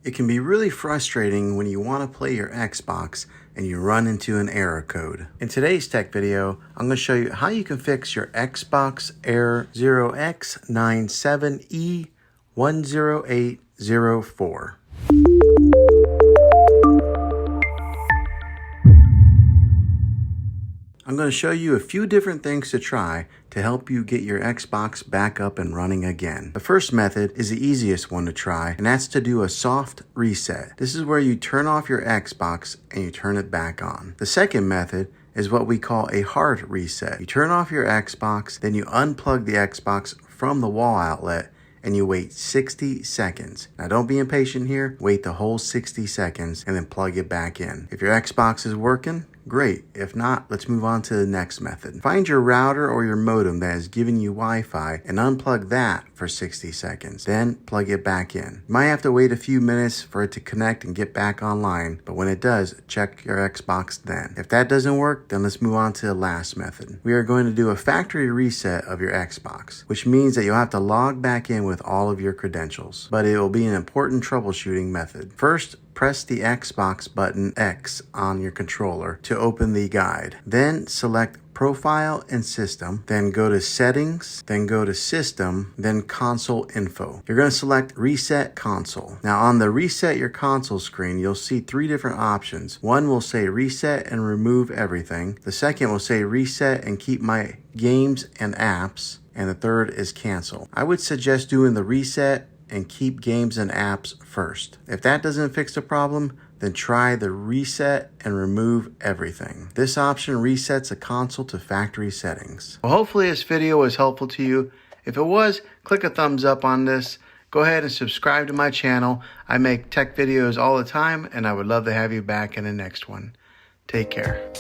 It can be really frustrating when you want to play your Xbox and you run into an error code. In today's tech video, I'm going to show you how you can fix your Xbox error 0x97e10804. I'm going to show you a few different things to try to help you get your Xbox back up and running again. The first method is the easiest one to try, and that's to do a soft reset. This is where you turn off your Xbox and you turn it back on. The second method is what we call a hard reset. You turn off your Xbox, then you unplug the Xbox from the wall outlet and you wait 60 seconds. Now don't be impatient here. Wait the whole 60 seconds and then plug it back in. If your Xbox is working, great. If not, let's move on to the next method. Find your router or your modem that is giving you Wi-Fi and unplug that for 60 seconds. Then plug it back in. You might have to wait a few minutes for it to connect and get back online, but when it does, check your Xbox then. If that doesn't work, then let's move on to the last method. We are going to do a factory reset of your Xbox, which means that you'll have to log back in with all of your credentials, but it will be an important troubleshooting method. First, press the Xbox button X on your controller to open the guide. Then select Profile and System, then go to Settings, then go to System, then Console Info. You're going to select Reset Console. Now on the Reset Your Console screen, you'll see three different options. One will say Reset and Remove Everything. The second will say Reset and Keep My Games and Apps. And the third is Cancel. I would suggest doing the Reset and Keep Games and Apps first. If that doesn't fix the problem, then try the Reset and Remove Everything. This option resets a console to factory settings. Well, hopefully this video was helpful to you. If it was, click a thumbs up on this. Go ahead and subscribe to my channel. I make tech videos all the time, and I would love to have you back in the next one. Take care.